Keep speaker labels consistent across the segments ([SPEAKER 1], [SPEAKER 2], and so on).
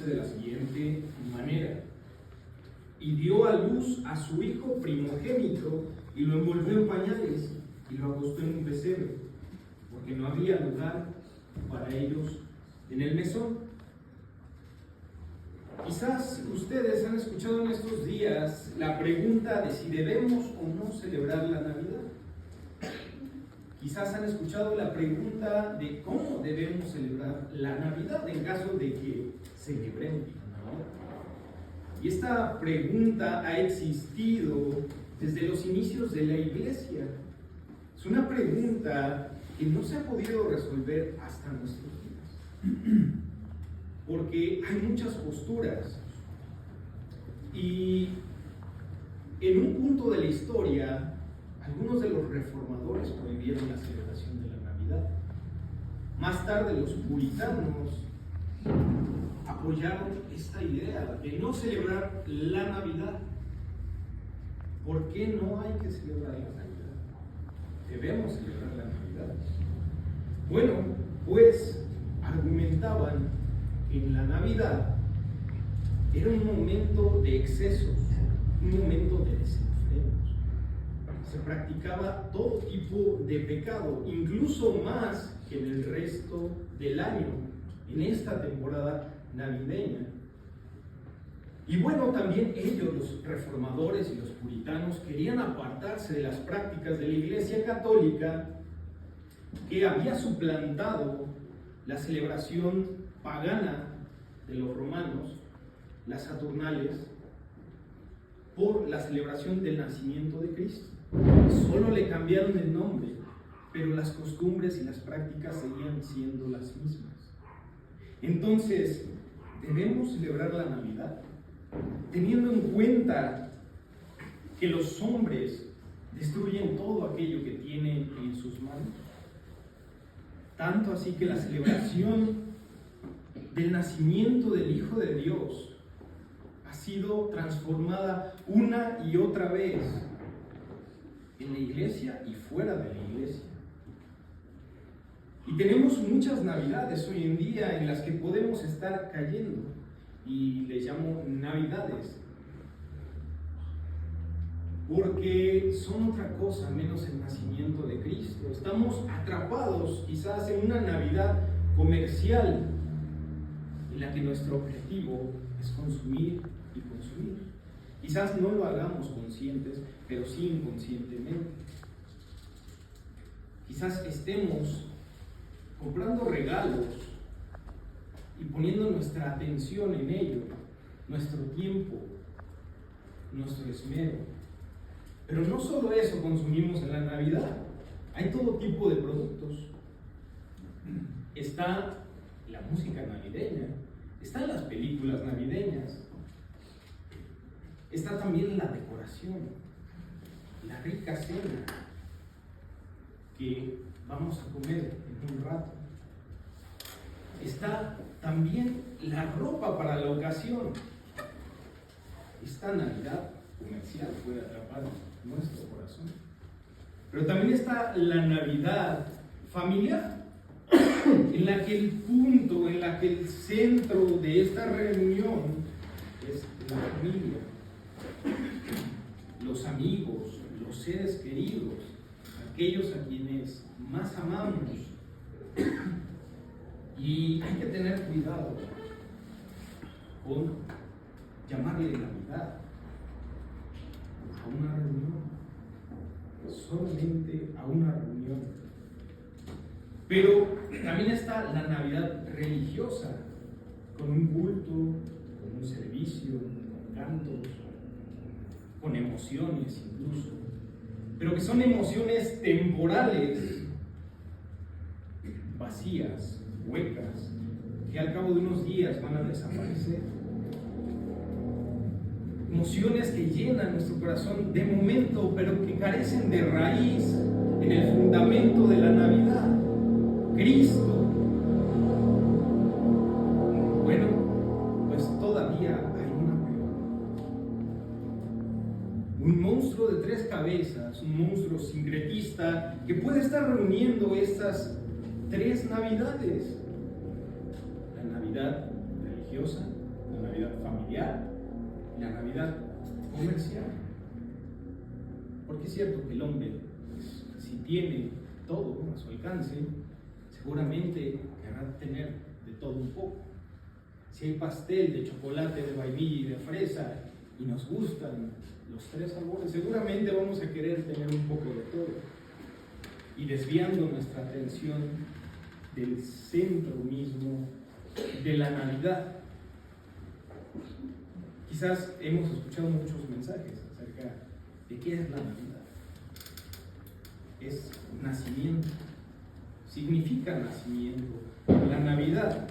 [SPEAKER 1] dice de la siguiente manera: y dio a luz a su hijo primogénito, y lo envolvió en pañales, y lo acostó en un pesebre, porque no había lugar para ellos en el mesón. Quizás ustedes han escuchado en estos días la pregunta de si debemos o no celebrar la Navidad. Quizás han escuchado la pregunta de cómo debemos celebrar la Navidad en caso de que celebremos la Navidad. Y esta pregunta ha existido desde los inicios de la Iglesia. Es una pregunta que no se ha podido resolver hasta nuestros días, porque hay muchas posturas. Y en un punto de la historia, algunos de los reformadores prohibieron la celebración de la Navidad. Más tarde los puritanos apoyaron esta idea de no celebrar la Navidad. ¿Por qué no hay que celebrar la Navidad? Debemos celebrar la Navidad. Bueno, pues argumentaban que en la Navidad era un momento de excesos, un momento de desenfrenos. Se practicaba todo tipo de pecado, incluso más que en el resto del año, en esta temporada navideña. Y bueno, también ellos, los reformadores y los puritanos, querían apartarse de las prácticas de la Iglesia Católica, que había suplantado la celebración pagana de los romanos, las Saturnales, por la celebración del nacimiento de Cristo. Solo le cambiaron el nombre, pero las costumbres y las prácticas seguían siendo las mismas. Entonces, ¿debemos celebrar la Navidad teniendo en cuenta que los hombres destruyen todo aquello que tienen en sus manos? Tanto así que la celebración del nacimiento del Hijo de Dios ha sido transformada una y otra vez en la iglesia y fuera de la iglesia. Y tenemos muchas navidades hoy en día en las que podemos estar cayendo, y les llamo navidades, porque son otra cosa menos el nacimiento de Cristo. Estamos atrapados quizás en una Navidad comercial en la que nuestro objetivo es consumir y consumir. Quizás no lo hagamos conscientes, pero sí inconscientemente. Quizás estemos comprando regalos y poniendo nuestra atención en ello, nuestro tiempo, nuestro esmero. Pero no solo eso consumimos en la Navidad, hay todo tipo de productos. Está la música navideña, están las películas navideñas, está también la decoración, la rica cena que vamos a comer en un rato. Está también la ropa para la ocasión. Esta Navidad comercial puede atrapar nuestro corazón. Pero también está la Navidad familiar, en la que el punto, en la que el centro de esta reunión es la familia, los amigos, los seres queridos, aquellos a quienes más amamos. Y hay que tener cuidado con llamarle Navidad a una reunión, solamente a una reunión. Pero también está la Navidad religiosa, con un culto, con un servicio, con cantos, con emociones incluso, pero que son emociones temporales, vacías, huecas, que al cabo de unos días van a desaparecer. Emociones que llenan nuestro corazón de momento, pero que carecen de raíz en el fundamento de la Navidad, Cristo. Bueno, pues todavía hay una peor. Un monstruo de tres cabezas, un monstruo sincretista que puede estar reuniendo estas tres Navidades: la Navidad religiosa, familiar y la Navidad comercial. Porque es cierto que el hombre, pues, si tiene todo a su alcance, seguramente querrá tener de todo un poco. Si hay pastel de chocolate, de vainilla y de fresa, y nos gustan los tres sabores, seguramente vamos a querer tener un poco de todo. Y desviando nuestra atención del centro mismo de la Navidad. Quizás hemos escuchado muchos mensajes acerca de qué es la Navidad. Es nacimiento, significa nacimiento, la Navidad.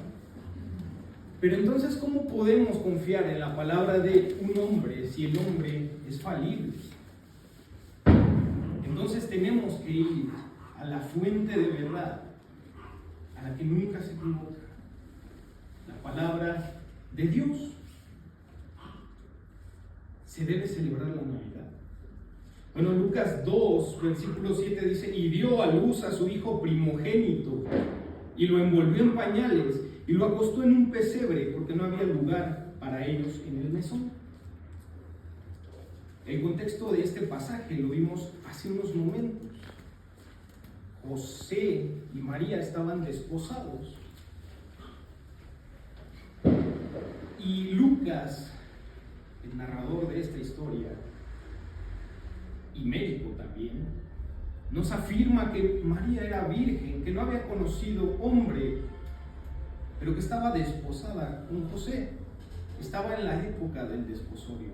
[SPEAKER 1] Pero entonces, ¿cómo podemos confiar en la palabra de un hombre si el hombre es falible? Entonces tenemos que ir a la fuente de verdad, a la que nunca se equivoca, la palabra de Dios. Se debe celebrar la Navidad. Bueno, Lucas 2, versículo 7 dice: y dio a luz a su hijo primogénito, y lo envolvió en pañales, y lo acostó en un pesebre, porque no había lugar para ellos en el mesón. El contexto de este pasaje lo vimos hace unos momentos. José y María estaban desposados. Y Lucas, el narrador de esta historia, y médico también, nos afirma que María era virgen, que no había conocido hombre, pero que estaba desposada con José. Estaba en la época del desposorio.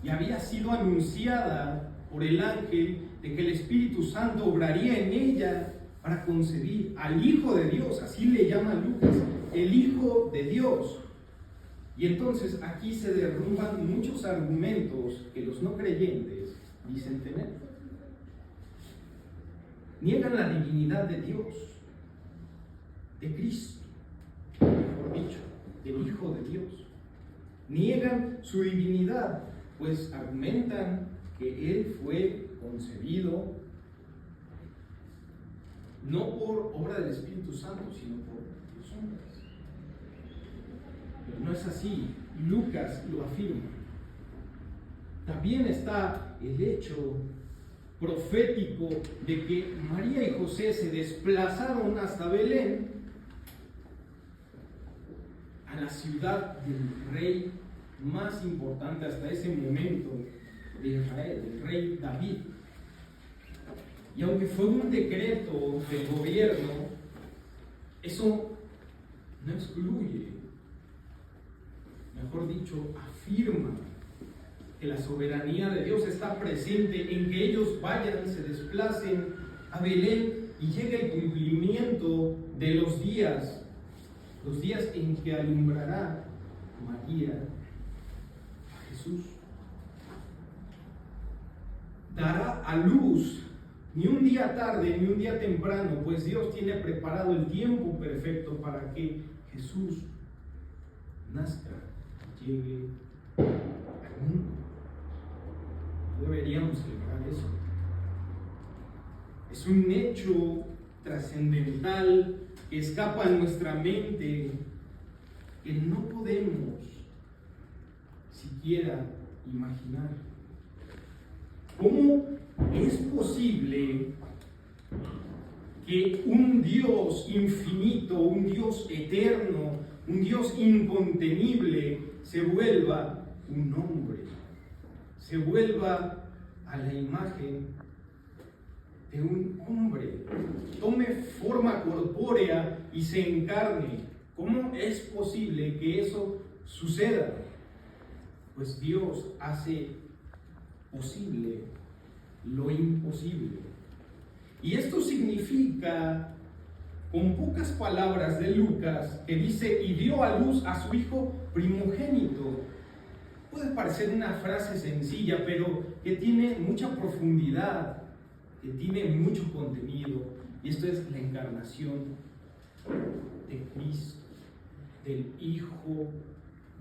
[SPEAKER 1] Y había sido anunciada por el ángel de que el Espíritu Santo obraría en ella para concebir al Hijo de Dios, así le llama Lucas, el Hijo de Dios. Y entonces aquí se derrumban muchos argumentos que los no creyentes dicen tener. Niegan la divinidad de Dios, de Cristo, mejor dicho, del Hijo de Dios. Niegan su divinidad, pues argumentan que Él fue concebido no por obra del Espíritu Santo, sino por los hombres. Pero no es así. Lucas lo afirma. También está el hecho profético de que María y José se desplazaron hasta Belén, a la ciudad del rey más importante hasta ese momento de Israel, el rey David. Y aunque fue un decreto del gobierno, eso no excluye, mejor dicho, afirma que la soberanía de Dios está presente en que ellos vayan, se desplacen a Belén y llegue el cumplimiento de los días en que alumbrará María a Jesús. Dará a luz ni un día tarde ni un día temprano, pues Dios tiene preparado el tiempo perfecto para que Jesús nazca, llegue al mundo. Deberíamos celebrar eso. Es un hecho trascendental que escapa a nuestra mente, que no podemos siquiera imaginar. ¿Cómo es posible que un Dios infinito, un Dios eterno, un Dios incontenible se vuelva un hombre, se vuelva a la imagen de un hombre, tome forma corpórea y se encarne? ¿Cómo es posible que eso suceda? Pues Dios hace posible lo imposible. Y esto significa, con pocas palabras de Lucas, que dice: y dio a luz a su hijo primogénito. Puede parecer una frase sencilla, pero que tiene mucha profundidad, que tiene mucho contenido. Y esto es la encarnación de Cristo, del Hijo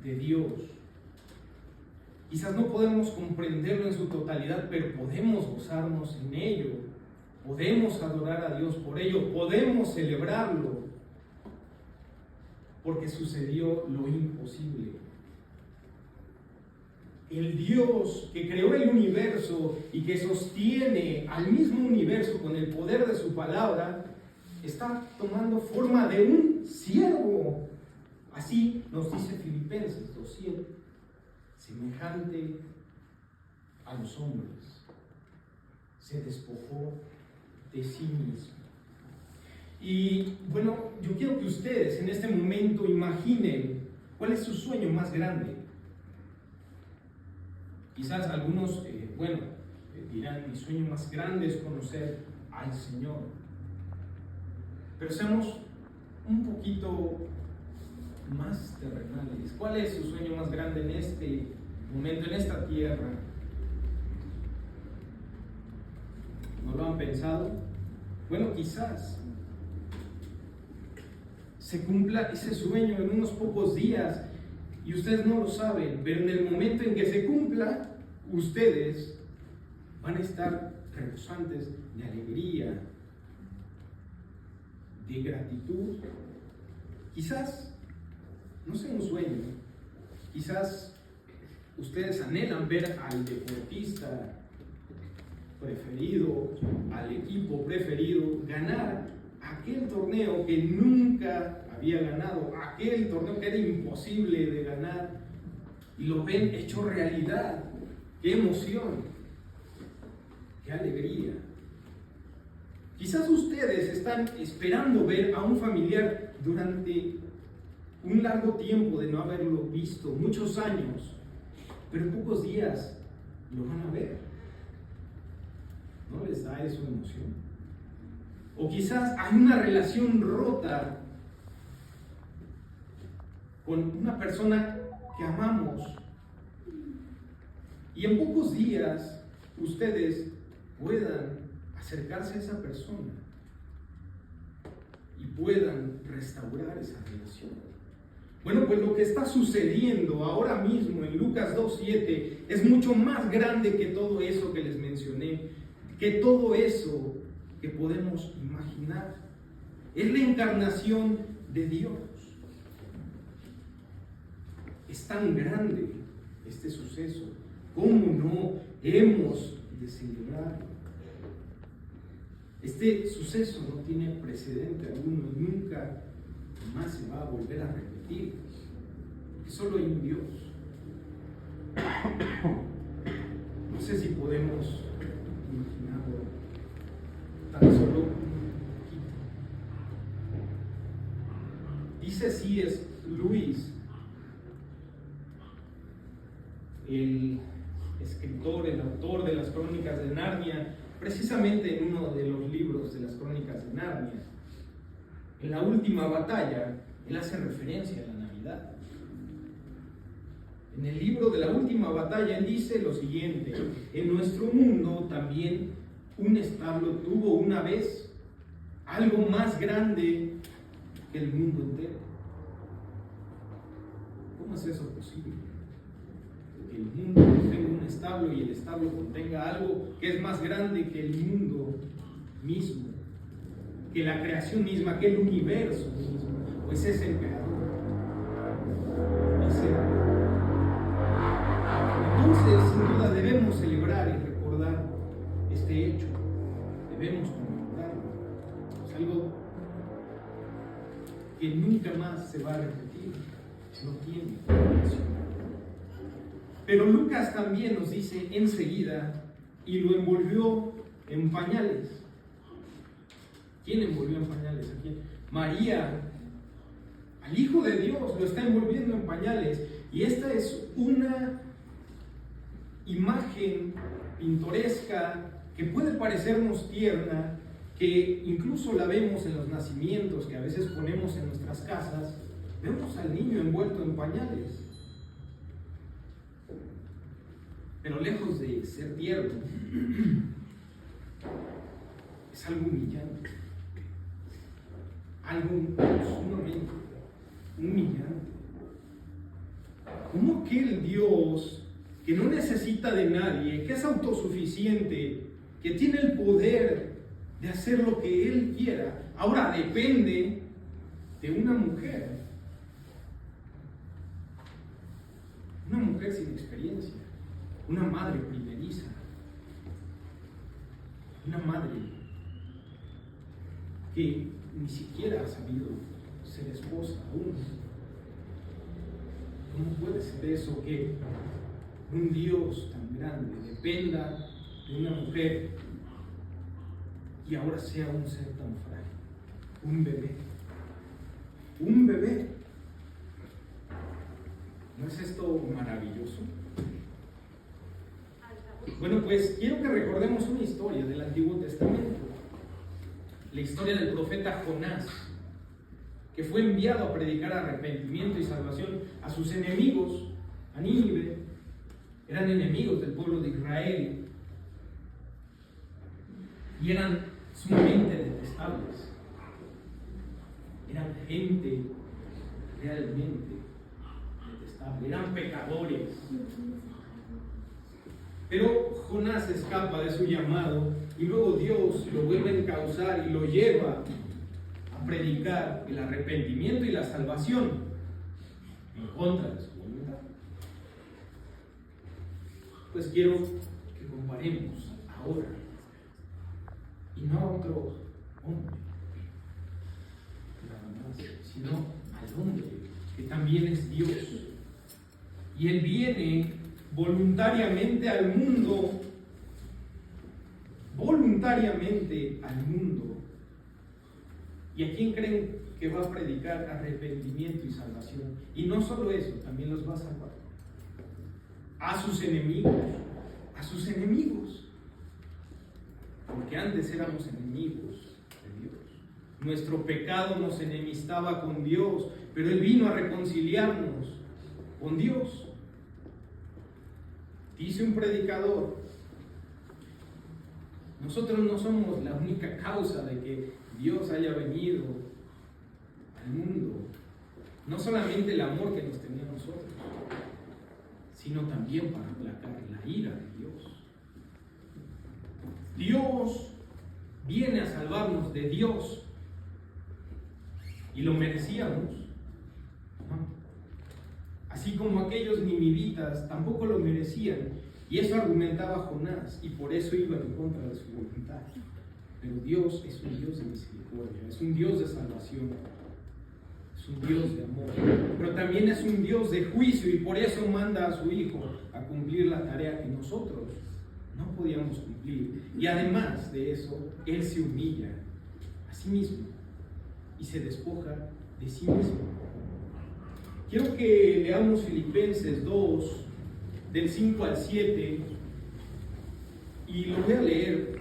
[SPEAKER 1] de Dios. Quizás no podemos comprenderlo en su totalidad, pero podemos gozarnos en ello, podemos adorar a Dios por ello, podemos celebrarlo, porque sucedió lo imposible. el Dios que creó el universo y que sostiene al mismo universo con el poder de su palabra, está tomando forma de un siervo. Así nos dice Filipenses 2:7, semejante a los hombres, se despojó de sí mismo. Y bueno, yo quiero que ustedes en este momento imaginen cuál es su sueño más grande. Quizás algunos, dirán, mi sueño más grande es conocer al Señor. Pero seamos un poquito más terrenales. ¿Cuál es su sueño más grande en este momento, en esta tierra? ¿No lo han pensado? Bueno, quizás se cumpla ese sueño en unos pocos días y ustedes no lo saben, pero en el momento en que se cumpla, ustedes van a estar rebosantes de alegría, de gratitud. Quizás no sea un sueño, quizás ustedes anhelan ver al deportista preferido, al equipo preferido ganar aquel torneo que nunca había ganado, aquel torneo que era imposible de ganar, y lo ven hecho realidad. ¡Qué emoción! ¡Qué alegría! Quizás ustedes están esperando ver a un familiar durante un largo tiempo de no haberlo visto, muchos años, pero en pocos días lo van a ver. ¿No les da eso emoción? O quizás hay una relación rota con una persona que amamos y en pocos días ustedes puedan acercarse a esa persona y puedan restaurar esa relación. Bueno, pues lo que está sucediendo ahora mismo en Lucas 2:7 es mucho más grande que todo eso que les mencioné, que todo eso que podemos imaginar. Es la encarnación de Dios. Es tan grande este suceso. ¿Cómo no hemos de celebrarlo? Este suceso no tiene precedente alguno y nunca más se va a volver a repetir, porque solo hay un Dios. No sé si podemos imaginarlo tan solo un poquito. Dice C.S. Lewis, el escritor, el autor de las Crónicas de Narnia, precisamente en uno de los libros de las Crónicas de Narnia, en la última batalla, él hace referencia a la Navidad. En el libro de la última batalla, él dice lo siguiente: en nuestro mundo también un establo tuvo una vez algo más grande que el mundo entero. ¿Cómo es eso posible? Que el mundo tenga un establo y el establo contenga algo que es más grande que el mundo mismo, que la creación misma, que el universo mismo. Pues es el creador. Entonces, sin duda, debemos celebrar y recordar este hecho. Debemos conmemorarlo. Es algo que nunca más se va a repetir. No tiene comparación. Pero Lucas también nos dice enseguida, y lo envolvió en pañales. ¿Quién envolvió en pañales? ¿A quién? María, al Hijo de Dios, lo está envolviendo en pañales. Y esta es una imagen pintoresca que puede parecernos tierna, que incluso la vemos en los nacimientos que a veces ponemos en nuestras casas. Vemos al niño envuelto en pañales. Pero lejos de ser tierno, es algo humillante, algo sumamente humillante. ¿Cómo aquel Dios que no necesita de nadie, que es autosuficiente, que tiene el poder de hacer lo que Él quiera, ahora depende de una mujer sin experiencia? una madre primeriza, una madre que ni siquiera ha sabido ser esposa aún. ¿Cómo puede ser eso que un Dios tan grande dependa de una mujer y ahora sea un ser tan frágil? Un bebé. Un bebé. ¿No es esto maravilloso? Bueno, pues quiero que recordemos una historia del Antiguo Testamento. La historia del profeta Jonás, que fue enviado a predicar arrepentimiento y salvación a sus enemigos, a Nínive. Eran enemigos del pueblo de Israel y eran sumamente detestables. Eran gente realmente detestable, eran pecadores. Pero Jonás escapa de su llamado y luego Dios lo vuelve a encauzar y lo lleva a predicar el arrepentimiento y la salvación en contra de su voluntad. Pues quiero que comparemos ahora y no a otro hombre, nada más, sino al hombre que también es Dios. Y Él viene voluntariamente al mundo, ¿Y a quién creen que va a predicar arrepentimiento y salvación? Y no solo eso, también los va a salvar. A sus enemigos, porque antes éramos enemigos de Dios. Nuestro pecado nos enemistaba con Dios, pero Él vino a reconciliarnos con Dios. Dice un predicador: nosotros no somos la única causa de que Dios haya venido al mundo. No solamente el amor que nos tenía a nosotros, sino también para aplacar la ira de Dios. Dios viene a salvarnos de Dios. ¿Y lo merecíamos? No. Así como aquellos ninivitas tampoco lo merecían. Y eso argumentaba Jonás, y por eso iba en contra de su voluntad. Pero Dios es un Dios de misericordia, es un Dios de salvación, es un Dios de amor, pero también es un Dios de juicio, y por eso manda a su Hijo a cumplir la tarea que nosotros no podíamos cumplir. Y además de eso, Él se humilla a sí mismo y se despoja de sí mismo. Quiero que leamos Filipenses 2, del 5 al 7, y lo voy a leer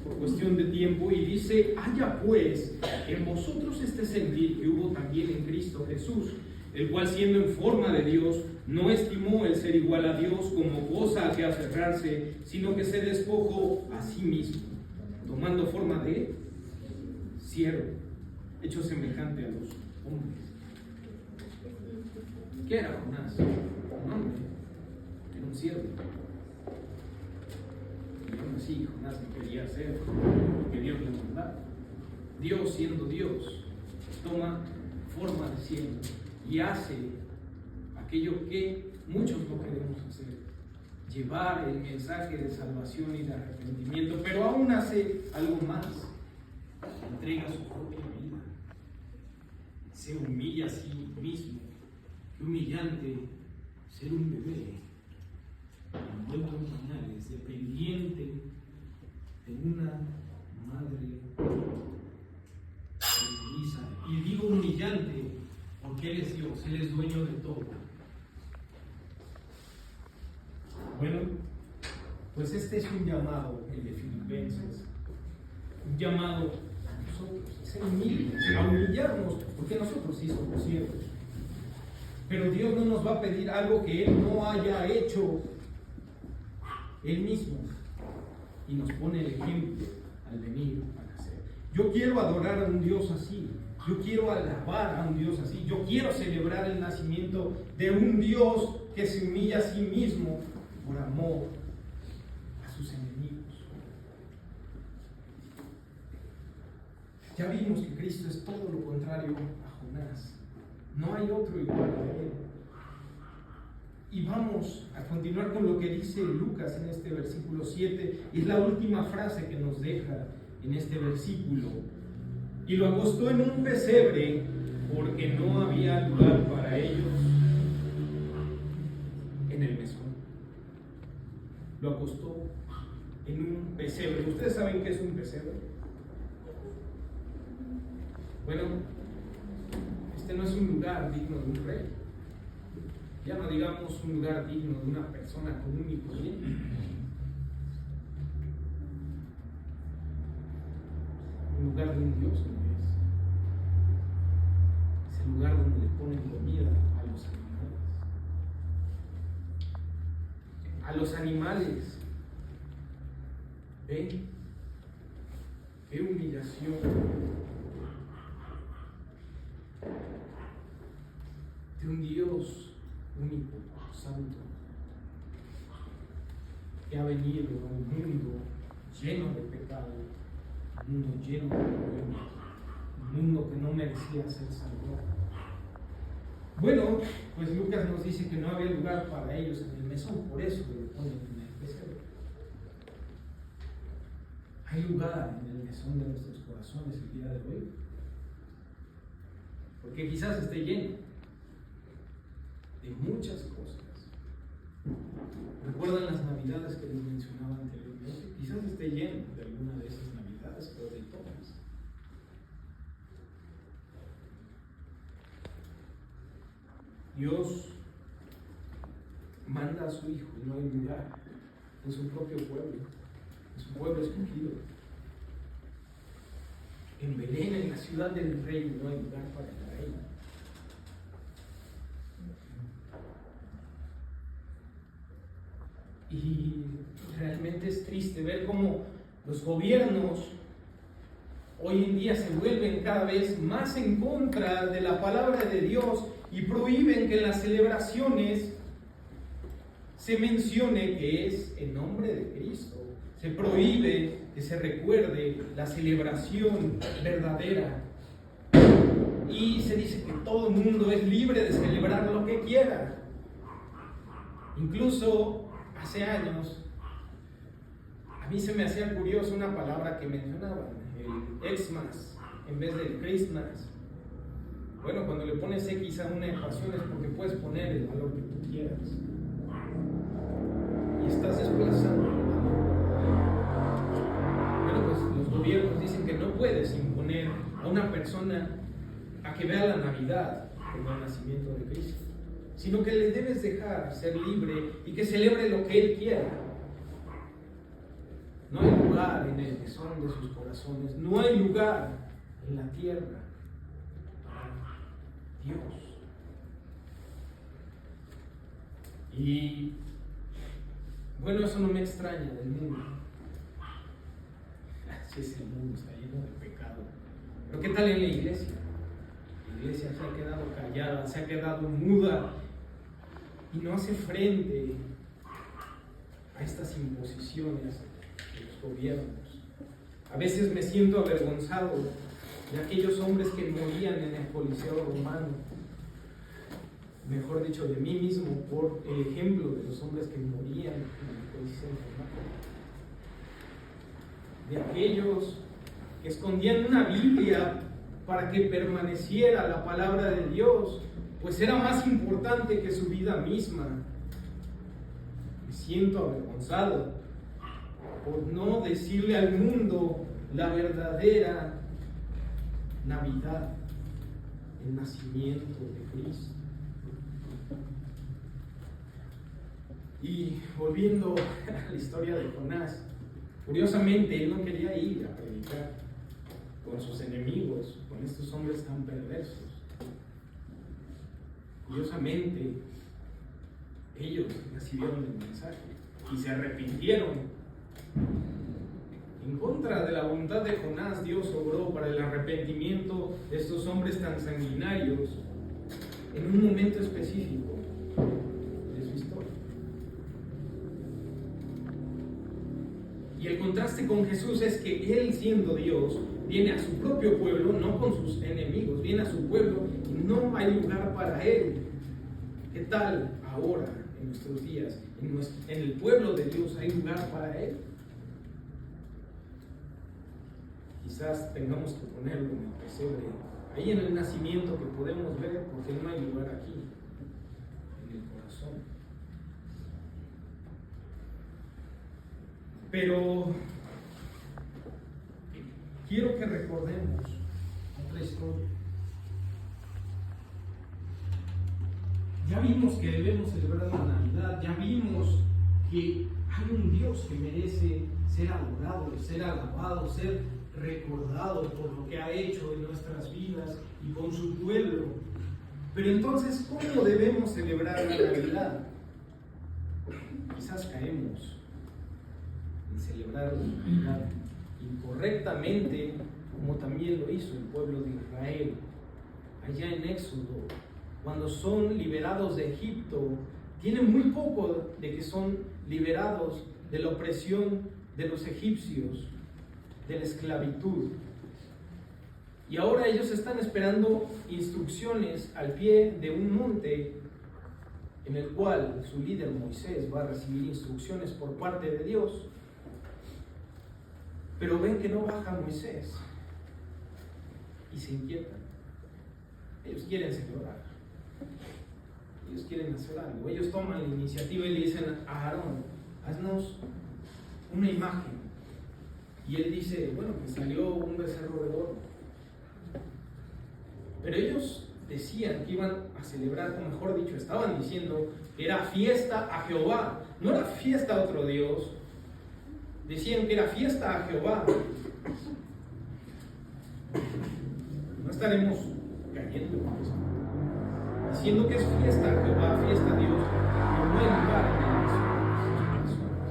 [SPEAKER 1] por cuestión de tiempo, y dice: haya pues en vosotros este sentir que hubo también en Cristo Jesús, el cual, siendo en forma de Dios, no estimó el ser igual a Dios como cosa a que aferrarse, sino que se despojó a sí mismo, tomando forma de siervo, hecho semejante a los hombres. ¿Qué era Jonás? Un hombre, era un siervo. Y aún así Jonás no quería hacer lo que Dios le mandaba. Dios, siendo Dios, toma forma de siervo y hace aquello que muchos no queremos hacer: llevar el mensaje de salvación y de arrepentimiento. Pero aún hace algo más: entrega su propia vida, se humilla a sí mismo. Qué humillante ser un bebé envuelto en pañales, dependiente de una madre sumisa. Y digo humillante porque Él es Dios, Él es dueño de todo. Bueno, pues este es un llamado, el de Filipenses, un llamado a nosotros, a ser humildes, a humillarnos, porque nosotros sí somos siervos. Pero Dios no nos va a pedir algo que Él no haya hecho Él mismo, y nos pone el ejemplo al venir a nacer. Yo quiero adorar a un Dios así, yo quiero alabar a un Dios así, yo quiero celebrar el nacimiento de un Dios que se humilla a sí mismo por amor a sus enemigos. Ya vimos que Cristo es todo lo contrario a Jonás. No hay otro igual a Él. Y vamos a continuar con lo que dice Lucas en este versículo 7, y es la última frase que nos deja en este versículo. Y lo acostó en un pesebre porque no había lugar para ellos en el mesón. Lo acostó en un pesebre. ¿Ustedes saben qué es un pesebre? Bueno, este no es un lugar digno de un rey. Ya no digamos un lugar digno de una persona común y corriente. Un lugar de un Dios no es. Es el lugar donde le ponen comida a los animales. A los animales. ¿Ven? ¡Qué humillación! De un Dios único, santo, que ha venido a un mundo lleno de pecado, un mundo lleno de problemas, un mundo que no merecía ser salvado. Bueno, pues Lucas nos dice que no había lugar para ellos en el mesón, por eso lo ponen en el pesebre. ¿Hay lugar en el mesón de nuestros corazones el día de hoy? Porque quizás esté lleno de muchas cosas. ¿Recuerdan las navidades que les mencionaba anteriormente? Quizás esté lleno de alguna de esas navidades, pero de todas. Dios manda a su Hijo y no hay lugar en su propio pueblo, en su pueblo escogido. En Belén, en la ciudad del rey, no hay lugar para la reina. Y realmente es triste ver cómo los gobiernos hoy en día se vuelven cada vez más en contra de la palabra de Dios y prohíben que en las celebraciones se mencione que es en nombre de Cristo. Se prohíbe que se recuerde la celebración verdadera. Y se dice que todo el mundo es libre de celebrar lo que quiera. Incluso hace años, a mí se me hacía curioso una palabra que mencionaban, el Xmas, en vez del Christmas. Bueno, cuando le pones X a una ecuación es porque puedes poner el valor que tú quieras. Y estás desplazando el valor. Bueno, pues los gobiernos dicen que no puedes imponer a una persona a que vea la Navidad como el nacimiento de Cristo, sino que le debes dejar ser libre y que celebre lo que él quiera. No hay lugar en el mesón de sus corazones, no hay lugar en la tierra para Dios. Y bueno, eso no me extraña del mundo. Así es, el mundo está lleno de pecado. Pero ¿qué tal en la iglesia? La iglesia se ha quedado callada, se ha quedado muda y no hace frente a estas imposiciones de los gobiernos. A veces me siento avergonzado de aquellos hombres que morían en el Coliseo romano, mejor dicho, de mí mismo, por el ejemplo de los hombres que morían en el Coliseo romano, de aquellos que escondían una Biblia para que permaneciera la palabra de Dios, pues era más importante que su vida misma. Me siento avergonzado por no decirle al mundo la verdadera Navidad, el nacimiento de Cristo. Y volviendo a la historia de Jonás, curiosamente él no quería ir a predicar con sus enemigos, con estos hombres tan perversos. Curiosamente, ellos recibieron el mensaje y se arrepintieron. En contra de la voluntad de Jonás, Dios obró para el arrepentimiento de estos hombres tan sanguinarios en un momento específico de su historia. Y el contraste con Jesús es que Él, siendo Dios, viene a su propio pueblo, no con sus enemigos, viene a su pueblo y no hay lugar para Él. ¿Qué tal ahora, en nuestros días, en el pueblo de Dios, hay lugar para Él. Quizás tengamos que ponerlo en el pesebre, ahí en el nacimiento que podemos ver, porque no hay lugar aquí, en el corazón. Pero quiero que recordemos otra historia. Ya vimos que debemos celebrar la Navidad, ya vimos que hay un Dios que merece ser adorado, ser alabado, ser recordado por lo que ha hecho en nuestras vidas y con su pueblo. Pero entonces, ¿cómo debemos celebrar la Navidad? Quizás caemos en celebrar la Navidad incorrectamente, como también lo hizo el pueblo de Israel allá en Éxodo, cuando son liberados de Egipto. Tienen muy poco de que son liberados de la opresión de los egipcios, de la esclavitud. Y ahora ellos están esperando instrucciones al pie de un monte en el cual su líder Moisés va a recibir instrucciones por parte de Dios. Pero ven que no baja Moisés y se inquietan. Ellos quieren celebrar. Ellos quieren hacer algo. Ellos toman la iniciativa y le dicen a Aarón: haznos una imagen. Y él dice: bueno, que salió un becerro de oro. Pero ellos decían que iban a celebrar, o mejor dicho, estaban diciendo que era fiesta a Jehová. No era fiesta a otro Dios. Decían que era fiesta a Jehová. No estaremos cayendo en eso, diciendo que es fiesta a Jehová, fiesta a Dios, pero no hay lugar en las personas.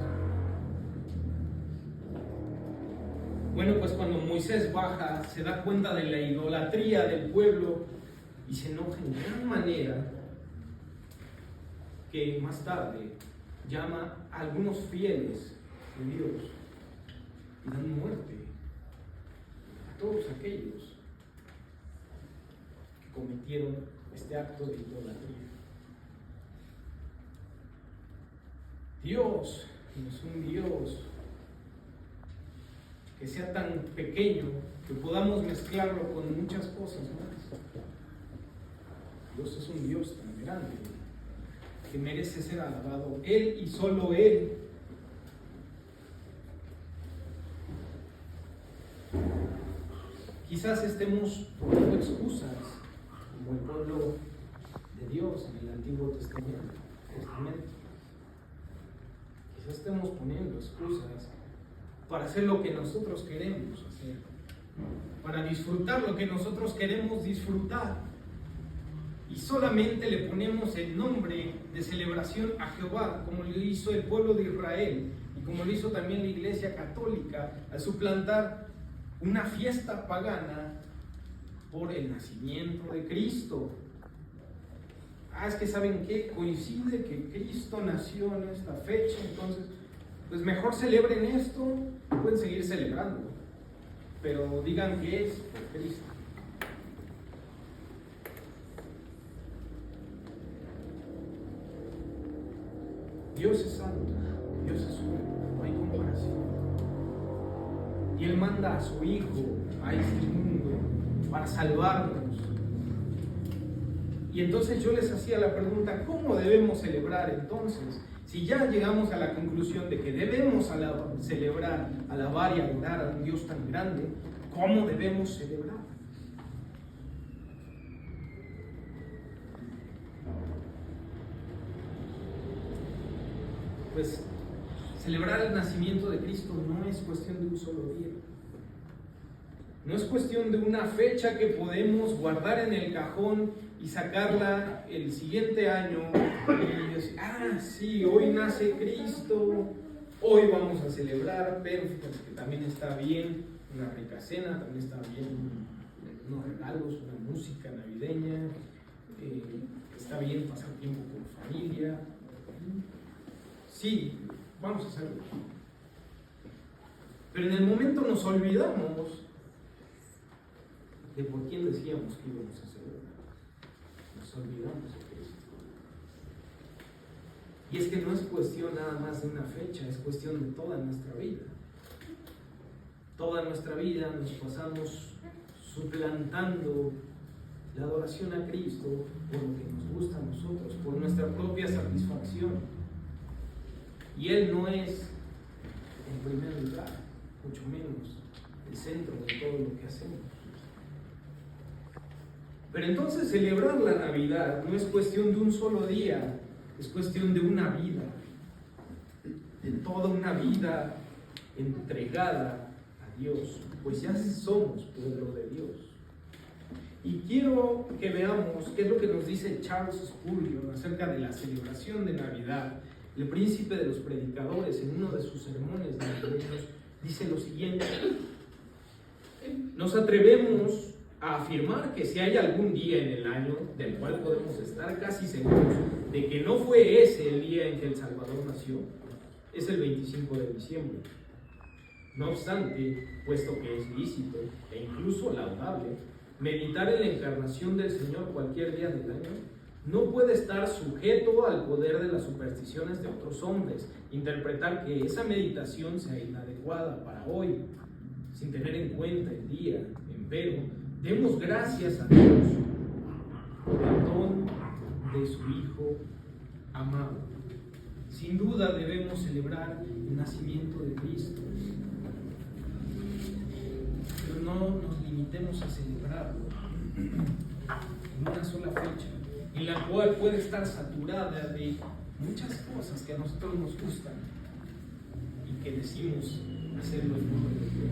[SPEAKER 1] Bueno, pues cuando Moisés baja, se da cuenta de la idolatría del pueblo y se enoja en gran manera, que más tarde llama a algunos fieles de Dios y dan muerte a todos aquellos que cometieron este acto de idolatría. Dios no es un Dios que sea tan pequeño que podamos mezclarlo con muchas cosas más. Dios es un Dios tan grande que merece ser alabado, Él y solo Él. Quizás estemos poniendo excusas como el pueblo de Dios en el Antiguo Testamento. Quizás estemos poniendo excusas para hacer lo que nosotros queremos hacer, para disfrutar lo que nosotros queremos disfrutar, y solamente le ponemos el nombre de celebración a Jehová, como lo hizo el pueblo de Israel y como lo hizo también la Iglesia Católica al suplantar una fiesta pagana por el nacimiento de Cristo. Es que ¿saben qué? Coincide que Cristo nació en esta fecha, entonces pues mejor celebren esto, pueden seguir celebrando, pero digan que es por Cristo. Dios es santo, Dios es uno, no hay comparación. Y Él manda a su Hijo a este mundo para salvarnos. Y entonces yo les hacía la pregunta: ¿cómo debemos celebrar entonces? Si ya llegamos a la conclusión de que debemos celebrar, alabar y adorar a un Dios tan grande, ¿cómo debemos celebrar? Pues celebrar el nacimiento de Cristo no es cuestión de un solo día. No es cuestión de una fecha que podemos guardar en el cajón y sacarla el siguiente año y decir: sí, hoy nace Cristo, hoy vamos a celebrar, pero fíjate que también está bien una rica cena, también está bien unos regalos, una música navideña, está bien pasar tiempo con familia. Sí, vamos a hacerlo. Pero en el momento nos olvidamos de por quién decíamos que íbamos a celebrar. Nos olvidamos de Cristo. Y es que no es cuestión nada más de una fecha, es cuestión de toda nuestra vida. Toda nuestra vida nos pasamos suplantando la adoración a Cristo por lo que nos gusta a nosotros, por nuestra propia satisfacción. Y Él no es en primer lugar, mucho menos el centro de todo lo que hacemos. Pero entonces celebrar la Navidad no es cuestión de un solo día, es cuestión de una vida, de toda una vida entregada a Dios, pues ya somos pueblo de Dios. Y quiero que veamos qué es lo que nos dice Charles Spurgeon acerca de la celebración de Navidad. El príncipe de los predicadores, en uno de sus sermones navideños, dice lo siguiente: nos atrevemos a afirmar que si hay algún día en el año del cual podemos estar casi seguros de que no fue ese el día en que el Salvador nació, es el 25 de diciembre. No obstante, puesto que es lícito e incluso laudable meditar en la encarnación del Señor cualquier día del año, no puede estar sujeto al poder de las supersticiones de otros hombres, interpretar que esa meditación sea inadecuada para hoy, sin tener en cuenta el día. Empero, demos gracias a Dios por el don de su Hijo amado. Sin duda debemos celebrar el nacimiento de Cristo, pero no nos limitemos a celebrarlo en una sola fecha, en la cual puede estar saturada de muchas cosas que a nosotros nos gustan y que decimos hacerlo en nombre de Dios.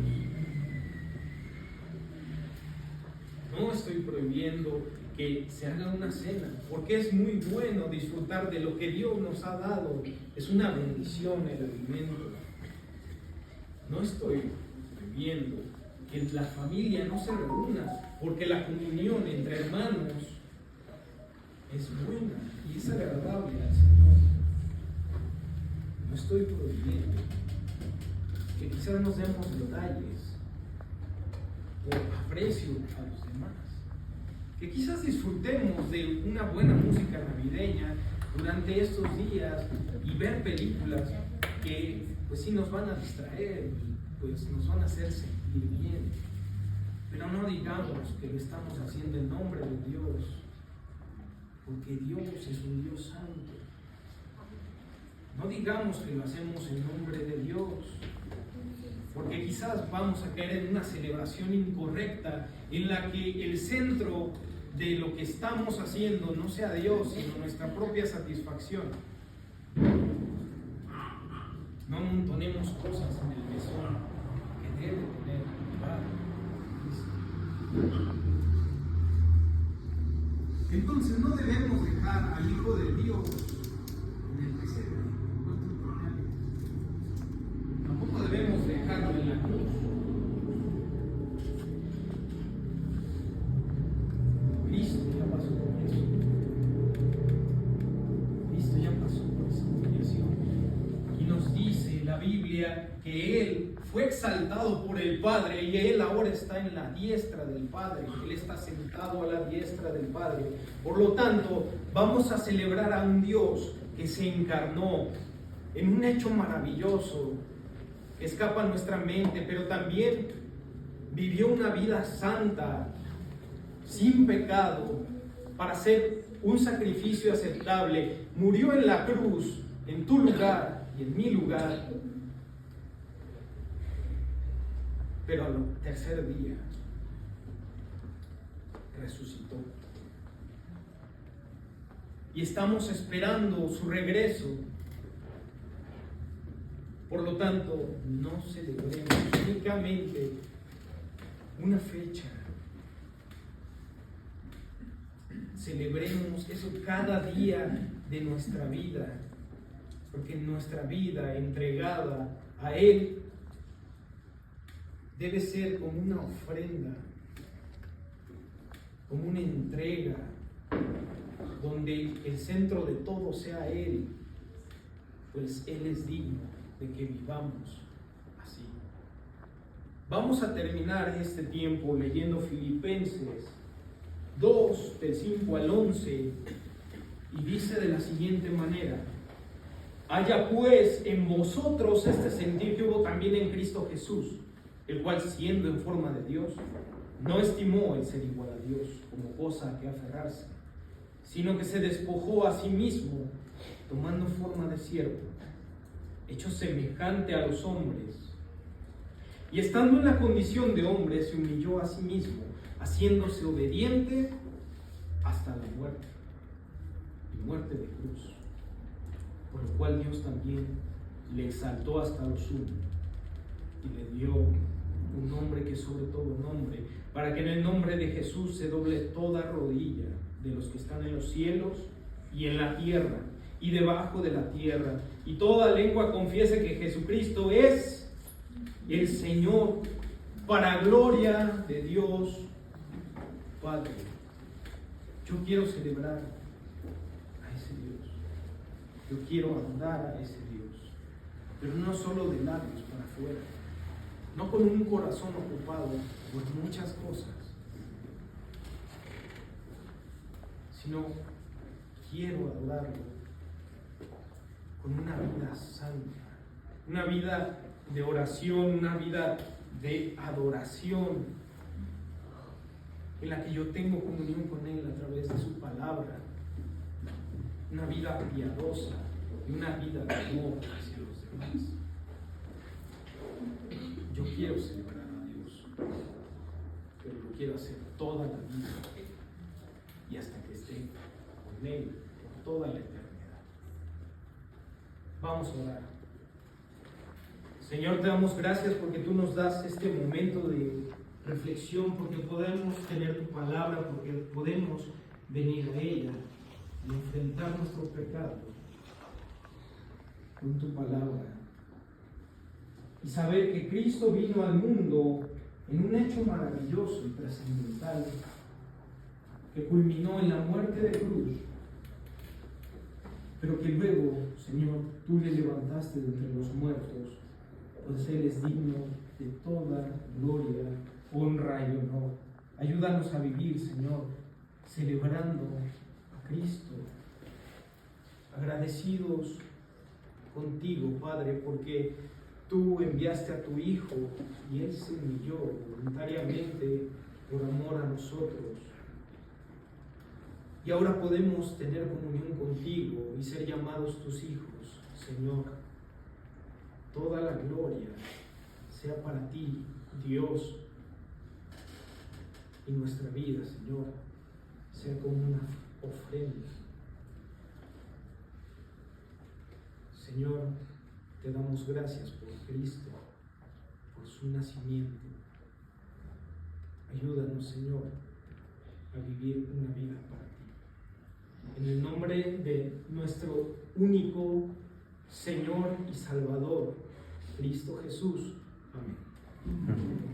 [SPEAKER 1] No estoy prohibiendo que se haga una cena, porque es muy bueno disfrutar de lo que Dios nos ha dado. Es una bendición el alimento. No estoy prohibiendo que la familia no se reúna, porque la comunión entre hermanos es buena y es agradable al Señor. No estoy prohibiendo que quizás nos demos detalles por aprecio a los demás, que quizás disfrutemos de una buena música navideña durante estos días y ver películas que pues sí nos van a distraer y pues nos van a hacer sentir bien, pero no digamos que lo estamos haciendo en nombre de Dios, porque Dios es un Dios santo. No digamos que lo hacemos en nombre de Dios, porque quizás vamos a caer en una celebración incorrecta en la que el centro de lo que estamos haciendo no sea Dios, sino nuestra propia satisfacción. No amontonemos cosas en el mesón que debe tener lugar. Entonces no debemos dejar al Hijo de Dios en el pesebre, tampoco debemos dejarlo en la cruz. Cristo ya pasó por eso. Cristo ya pasó por esa humillación. Y nos dice la Biblia que Él fue exaltado por el Padre y Él ahora está en la diestra del Padre. Él está sentado a la diestra del Padre. Por lo tanto, vamos a celebrar a un Dios que se encarnó en un hecho maravilloso que escapa a nuestra mente, pero también vivió una vida santa, sin pecado, para hacer un sacrificio aceptable. Murió en la cruz, en tu lugar y en mi lugar. Pero al tercer día resucitó. Y estamos esperando su regreso. Por lo tanto, no celebremos únicamente una fecha. Celebremos eso cada día de nuestra vida, porque nuestra vida entregada a Él debe ser como una ofrenda, como una entrega, donde el centro de todo sea Él, pues Él es digno de que vivamos así. Vamos a terminar este tiempo leyendo Filipenses 2, del 5 al 11, y dice de la siguiente manera: Haya pues en vosotros este sentir que hubo también en Cristo Jesús, el cual siendo en forma de Dios, no estimó el ser igual a Dios como cosa a que aferrarse, sino que se despojó a sí mismo, tomando forma de siervo, hecho semejante a los hombres, y estando en la condición de hombre, se humilló a sí mismo, haciéndose obediente hasta la muerte, y muerte de cruz. Por lo cual Dios también le exaltó hasta lo sumo y le dio un nombre que sobre todo nombre, para que en el nombre de Jesús se doble toda rodilla de los que están en los cielos y en la tierra y debajo de la tierra, y toda lengua confiese que Jesucristo es el Señor, para gloria de Dios Padre. Yo quiero celebrar a ese Dios. Yo quiero adorar a ese Dios, pero no solo de labios para afuera, no con un corazón ocupado por muchas cosas, sino quiero adorarlo con una vida santa, una vida de oración, una vida de adoración, en la que yo tengo comunión con Él a través de su palabra. Una vida piadosa y una vida de amor hacia los demás. Yo quiero celebrar a Dios, pero lo quiero hacer toda la vida y hasta que esté con Él por toda la eternidad. Vamos a orar. Señor, te damos gracias porque tú nos das este momento de reflexión, porque podemos tener tu palabra, porque podemos venir a ella y enfrentar nuestro pecado con tu palabra y saber que Cristo vino al mundo en un hecho maravilloso y trascendental que culminó en la muerte de cruz, pero que luego, Señor, tú le levantaste de entre los muertos, pues Él es digno de toda gloria, honra y honor. Ayúdanos a vivir, Señor, celebrando Cristo, agradecidos contigo, Padre, porque tú enviaste a tu Hijo y Él se humilló voluntariamente por amor a nosotros. Y ahora podemos tener comunión contigo y ser llamados tus hijos, Señor. Toda la gloria sea para ti, Dios, y nuestra vida, Señor, sea como una ofrenda. Señor, te damos gracias por Cristo, por su nacimiento. Ayúdanos, Señor, a vivir una vida para ti. En el nombre de nuestro único Señor y Salvador, Cristo Jesús. Amén.